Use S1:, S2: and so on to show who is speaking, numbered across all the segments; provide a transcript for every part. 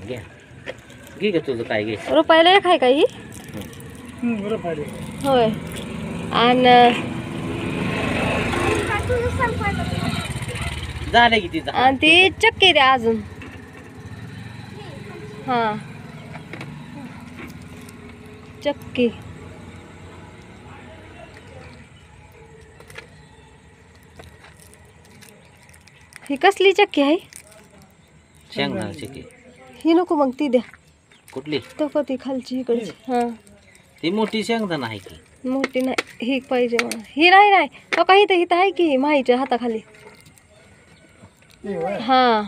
S1: घे घे का तुझं काय घे.
S2: रुपयाला एक आहे का ही? होय. आणि
S1: झालं की तिचं.
S2: आणि ती चक्की द्या अजून. हा चक्की. ही कसली चक्की आहे?
S1: शेंगदाण्याची की.
S2: ही नको मग ती द्या.
S1: कुठली?
S2: तो का ती खालची इकडची. हा
S1: ती मोठी शेंगदाणा आहे की.
S2: मोठी नाही, ही पाहिजे मला. ही नाही नाही तो काही तर इथं आहे की माहीच्या हाताखाली. हा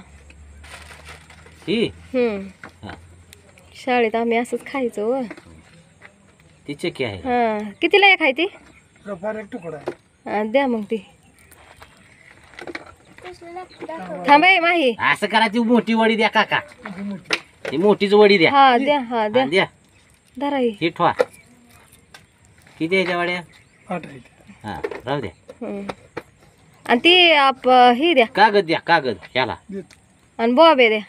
S1: ही
S2: हम्म. शाळेत आम्ही असंच खायचो व.
S1: ती चक्की आहे.
S2: हा कितीला एक आहे ती? हा द्या मग ती. थांबे माही.
S1: असं करा ती मोठी वडी द्या काका. ती मोठीच वडी द्या.
S2: हा द्या. हा द्या
S1: द्या
S2: धरा ही.
S1: ही ठेवा. किती आहे त्या वड्या? हा राहू द्या.
S2: आणि ती ही द्या.
S1: कागद द्या कागद ह्याला.
S2: आणि बॉबे द्या.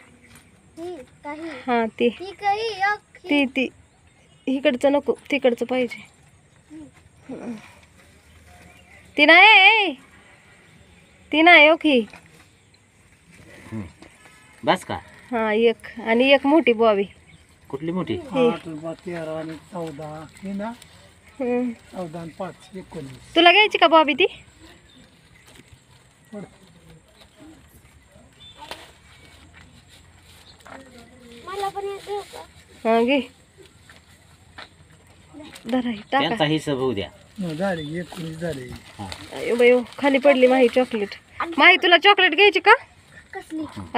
S2: हा ती ती ती इकडचं नको तिकडचं पाहिजे. ती नाही ती नाही ओके.
S1: बस का?
S2: हा एक आणि एक मोठी बॉबी.
S1: कुठली मोठी?
S3: 14
S2: तुला घ्यायची का बॉबी ती? हा घे. धरा ही टाका.
S1: त्यांचा हिशोब होऊ द्या.
S2: अयो बायो खाली पडली माही चॉकलेट. माही तुला चॉकलेट घ्यायची का?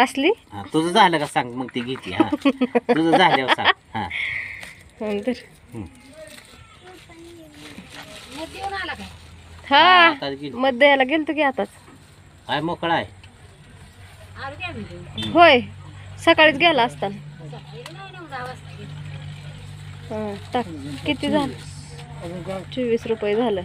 S2: असली?
S1: हा तुझं झालं का सांग मग ती घेते. हा तुझं झाल्यावर सांग. हा
S2: तर हा मत द्यायला गेलतो की आताच.
S1: काय मोकळा आहे?
S2: होय सकाळीच गेला असताना. हा टाक. किती झालं? 24 रुपये झालं.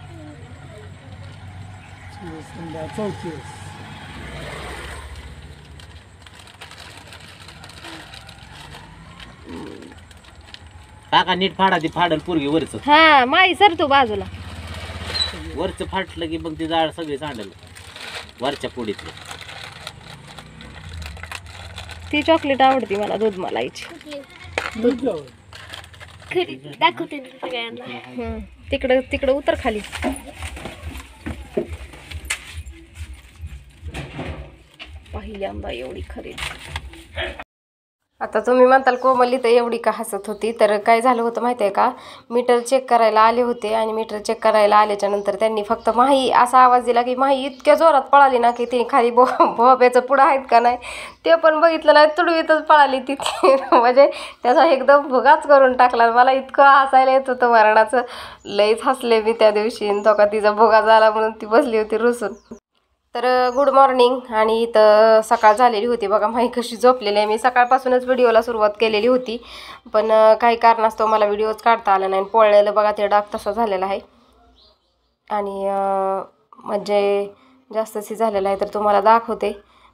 S1: काका नीट फाडा ती फाडल पोरगी वरच.
S2: हा माई सर तू बाजूला.
S1: वरच फाटलं की मग ती जाळ सगळी सांडल वरच्या पुढीतली.
S2: ती चॉकलेट आवडती मला दूध मलाईची. तिकडं तिकडं उतर खाली. पहिल्यांदा एवढी खरेदी. आता तुम्ही म्हणताल कोमली तर एवढी का हसत होती. तर काय झालं होतं माहिती आहे का? मीटर चेक करायला आले होते आणि मीटर चेक करायला आल्याच्या नंतर त्यांनी फक्त माही असा आवाज दिला की माही इतक्या जोरात पळाली ना की ती खाली भोब्याचं पुढं आहेत का नाही ते पण बघितलं नाही. तुडवीतच पळाली ती. म्हणजे त्याचा एकदम भुगाच करून टाकला. मला इतकं हसायला येत होतं मरणाचं. लईच हसले मी त्या दिवशी. तो का तिचा भुगा झाला म्हणून ती बसली होती रुसून. तर गुड मॉर्निंग. आणि इथं सकाळ झालेली होती बघा. माही कशी झोपलेली आहे. मी सकाळपासूनच व्हिडिओला सुरुवात केलेली होती पण काही कारणास्तव मला व्हिडिओच काढता आला नाही. पोळलेलं बघा ते डाग तसा झालेला आहे आणि म्हणजे जास्तच झालेलं आहे. तर तुम्हाला दाखवते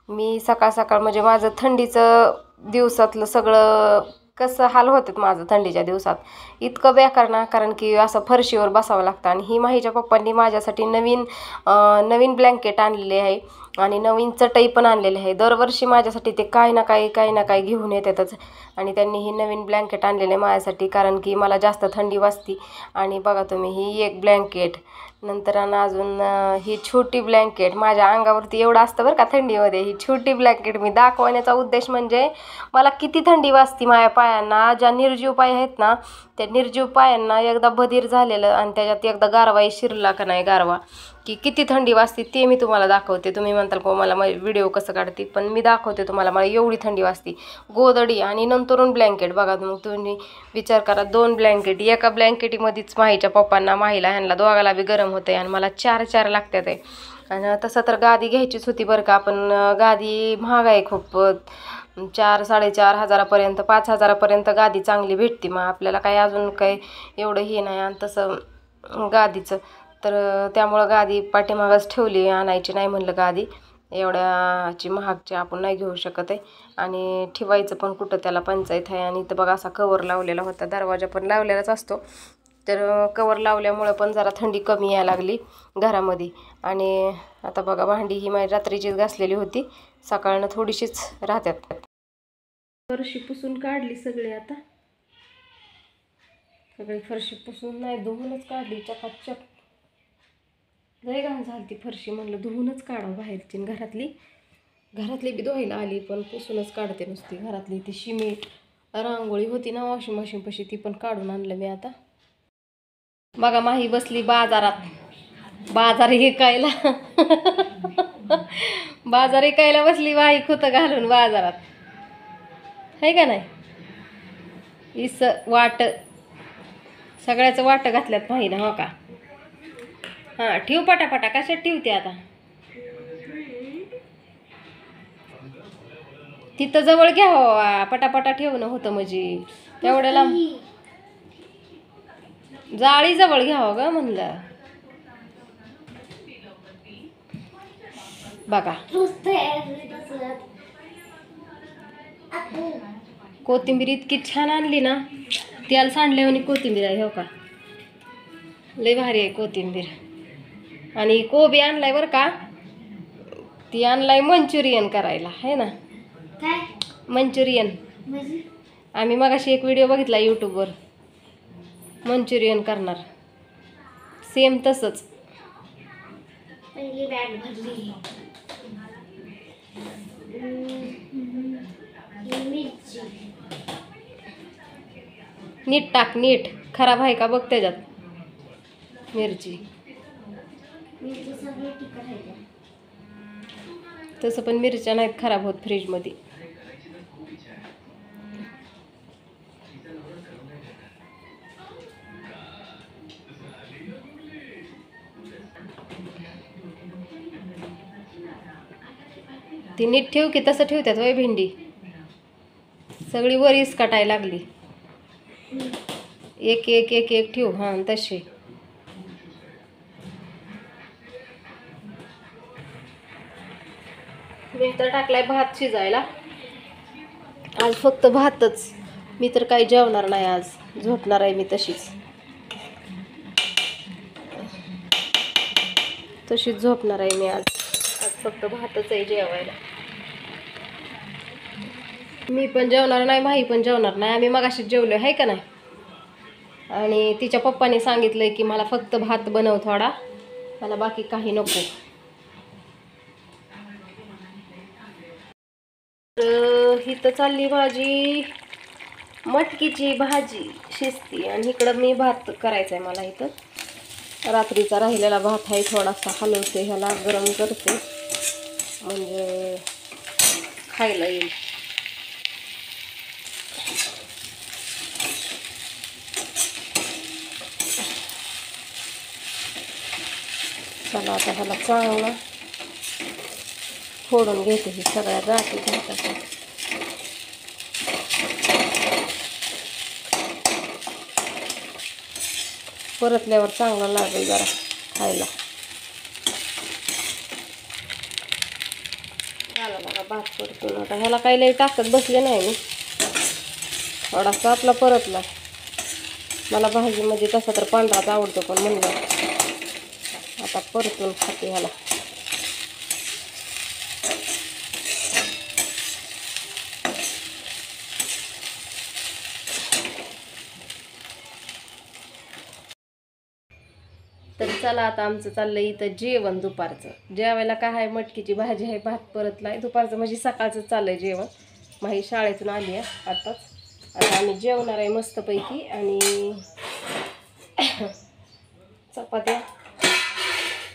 S2: मी सकाळ सकाळ. म्हणजे माझं थंडीचं दिवसातलं सगळं कसं हाल होतात माझं थंडीच्या दिवसात. इतकं बेकार ना. कारण की असं फरशीवर बसावं लागतं. आणि ही माहीच्या पप्पांनी माझ्यासाठी नवीन ब्लँकेट आणलेले आहे आणि नवीन चटई पण आणलेली आहे. दरवर्षी माझ्यासाठी ते काही ना काही घेऊन येतातच. आणि त्यांनी ही नवीन ब्लँकेट आणलेले माझ्यासाठी कारण की मला जास्त थंडी वाजती. आणि बघा तुम्ही ही एक ब्लँकेट नंतर अजून ही छोटी ब्लँकेट. माझ्या अंगावरती एवढं असतं बरं का थंडीमध्ये. ही छोटी ब्लँकेट मी दाखवण्याचा उद्देश म्हणजे मला किती थंडी वाजती माझ्या पायांना. ज्या निर्जीव पाय आहेत ना त्या निर्जीव पायांना एकदा बधीर झालेलं आणि त्याच्यात एकदा गारवा शिरला का नाही गारवा की किती थंडी वाजते ते मी तुम्हाला दाखवते. तुम्ही म्हणताल को मला व्हिडिओ कसं काढते पण मी दाखवते तुम्हाला. मला एवढी थंडी वाजते. गोदडी आणि नंतरून ब्लँकेट बघा. मग तुम्ही विचार करा 2 ब्लँकेट. एका ब्लँकेटीमध्येच माहीच्या पप्पांना माहीला ह्यांना दोघाला बी गरम होते आणि मला 4 लागतात आहे. आणि तसं तर गादी घ्यायचीच होती बरं का. पण गादी महाग आहे खूप. 4-4.5 हजारापर्यंत 5 हजारापर्यंत गादी चांगली भेटते. मग आपल्याला काही अजून काही एवढं हे नाही आणि तसं गादीचं. तर त्यामुळं गादी पाठीमागच ठेवली. आणायची नाही म्हणलं गादी. एवढ्याची महागची आपण नाही घेऊ शकत आहे. आणि ठेवायचं पण कुठं त्याला पंचायत आहे. आणि इथं बघा असा कवर लावलेला होता, दरवाजा पण लावलेलाच असतो. तर कवर लावल्यामुळं पण जरा थंडी कमी यायला लागली घरामध्ये. आणि आता बघा भांडी ही माझी रात्रीचीच घासलेली होती, सकाळनं थोडीशीच राहतात. फरशी पुसून काढली सगळी, आता सगळी फरशी पुसून नाही धुवूनच काढली चकाचक. लय घाण झाली ती फरशी, म्हणलं धुवूनच काढावं बाहेरची. घरातली बी धुवायला आली पण पुसूनच काढते नुसती. घरातली ती शिमेट रांगोळी होती ना वॉशिंग मशीनपाशी, ती पण काढून आणलं मी आता. बघा माही बसली बाजारात, बाजार विकायला बाजार विकायला बसली माही, खुतं घालून बाजारात, है का नाही. इस वाट सगळ्याचं वाट घातल्यात माहीनं, हो का. हां ठेव पटापटा, कशात ठेवते आता. तिथं जवळ घ्या, पटापटा ठेवणं होतं म्हणजे तेवढ्याला. जाळी जवळ घ्यावं ग म्हणलं. बघा कोथिंबीर इतकी छान आणली ना, तेल सांडल्यावानी कोथिंबीर आहे, हो का. लय भारी आहे कोथिंबीर. आणि कोबी आणलाय बरं का, ती आणलाय मंचुरियन करायला, है ना. मंचुरियन आम्ही मगाशी एक व्हिडिओ बघितला यूट्यूबवर, मंचुरियन करणार सेम तसंच. नीट टाक, नीट खराब आहे का बघ त्याच्यात मिरची. तसं पण मिरच्या नाहीत खराब होत फ्रीजमध्ये. ती नीट ठेव की, तसं ठेवतात वय भेंडी, सगळी वरीस कटायला लागली. एक एक एक एक ठेव, हां तशी. मी तर टाकलाय भात शिजायला, आज फक्त भातच. मी तर काही जेवणार नाही आज, झोपणार आहे मी तशीच झोपणार आहे मी आज फक्त भातच आहे जेवायला. मी पण जेवणार नाही, माही पण जेवणार नाही. आम्ही मगाशीच जेवलो, आहे का नाही. आणि तिच्या पप्पाने सांगितलंय की मला फक्त भात बनव थोडा, मला बाकी काही नको. तर ही तर चालली भाजी, मटकीची भाजी शिजती. आणि इकडं मी भात करायचा आहे मला. इथं रात्रीचा राहिलेला भात आहे, थोडासा हलवते, ह्याला गरम करते म्हणजे खायला येईल. चला आता ह्याला चांगला फोडून घेते, ही सगळ्या गाठी घ्यायच्या. परतल्यावर चांगला लागेल जरा खायला. झाला बघा भात परतून. आता ह्याला काही लई टाकत बसले नाही मी, थोडासा आपला परतला. मला भाजीमध्ये तसा तर पांढराच आवडतो, पण म्हणलं आता परतून खाते ह्याला. तर चला आता आमचं चाललंय इथं जेवण दुपारचं. जेवायला काय आहे, मटकीची भाजी आहे, भात परतलाय. दुपारचं म्हणजे सकाळचं चाललंय जेवण. माही शाळेतून आली आहे आताच. आता आम्ही जेवणार आहे मस्तपैकी. आणि चपात्या,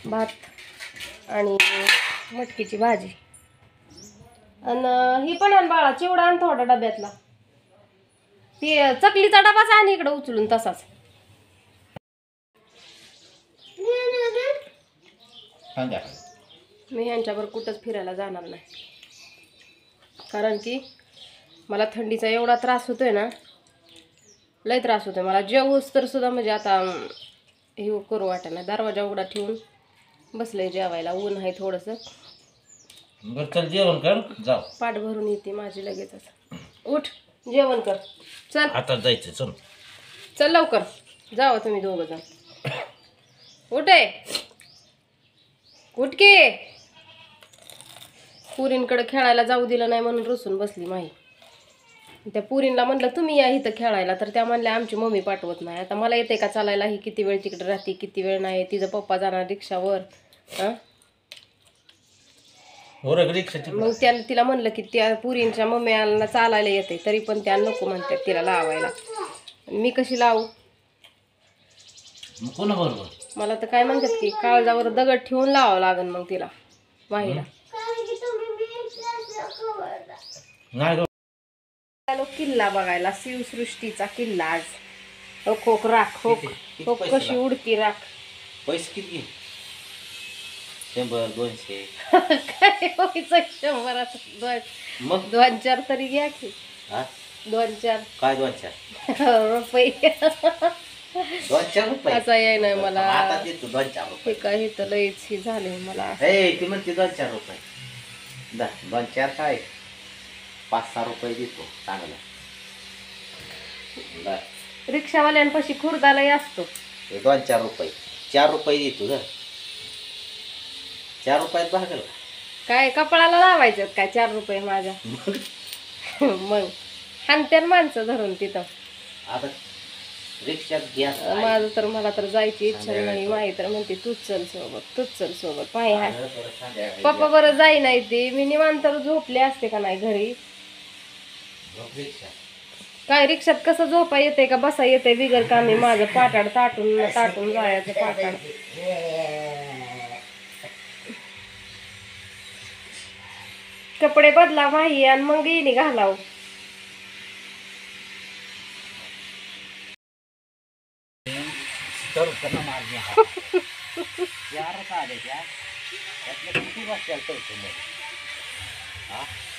S2: भात आणि मटकीची भाजी. आणि ही पण आण बाळा, चिवडा आण थोडा डब्यातला. ते चकलीचा डबाच आण इकडं उचलून तसाच. मी ह्यांच्यावर कुठंच फिरायला जाणार नाही, कारण की मला थंडीचा एवढा त्रास होतोय ना, लय त्रास होतोय मला. जेवूस तर सुद्धा म्हणजे आता हे करू वाटेना. दरवाजा उघडा ठेवून बसले जेवायला. ऊन आहे थोडंसं,
S1: बरं चल जेवण कर जाऊ.
S2: पाठ भरून येते माझी लगेचच. उठ जेवण कर. चल
S1: आता जायचं चल.
S2: चल लवकर जावा तुम्ही दोघं जण. उठ उठ की. पुरींकडे खेळायला जाऊ दिलं नाही म्हणून रुसून बसली माही. त्या पुरींला म्हणलं तुम्ही या इथं खेळायला, तर त्या म्हणल्या आमची मम्मी पाठवत नाही. आता मला येते का चालायला? ही किती वेळ तिकडे राहते, किती वेळ नाही. तिचा पप्पा जाणार रिक्षावर. मग त्याला तिला म्हणलं की त्या पुरींच्या मम्मीला चालायला येते, तरी पण त्या नको म्हणतात तिला लावायला. मी कशी लावू? मला तर काय म्हणतात की काळजावर दगड ठेवून लावावं लागेल मग तिला माहीला. किल्ला बघायला, शिवसृष्टीचा किल्ला आज. खोक राख खोक खोक कशी उडती राख.
S1: पैसे किती? 100 200
S2: काय व्हायचं 100? मग 2-4 तरी घ्या की. 2-4
S1: काय 2-4
S2: रुपये?
S1: 2-4 रुपये
S2: असा याय नाही मला.
S1: आता देतो 2-4 रुपये.
S2: हे काय तर लईच ही झाले मला.
S1: ती म्हणते 2-4 रुपये. 2-4 काय 5-6 रुपये देतो चांगला.
S2: रिक्षावाल्यांपाशी खुर्दालाही असतो.
S1: 2-4 रुपये 4 रुपये देतो ग. 4 रुपयात भागल
S2: काय? कपडाला लावायचं काय 4 रुपये माझ्या? मग हानत्यान माणसं धरून तिथं.
S1: आता रिक्षात घ्या.
S2: माझं तर मला तर जायची इच्छा नाही. माही तर म्हणते तूच चल सोबत, तूच चल सोबत. माही हाय पप्पा बरं जाई नाही ते. मी निवांत तर झोपले असते का नाही घरी. काय रिक्षात कसं झोपा येते का बसा येते बिगर कामी? माझं पाटाड ताटून ताटून जायचं पाटाड. कपडे बदला माही आणि मग येणे घालाव.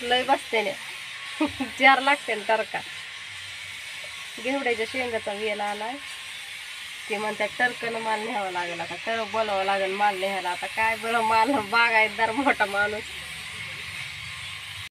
S2: लय बसते 4 लागते तर का. घेवड्याच्या शेंगाचा वेल आलाय. ते म्हणतात टरकन माल न्यावा लागेल. आता तर बोलावं लागेल माल न्यायला. आता काय बरं माल बागायतदार मोठा माणूस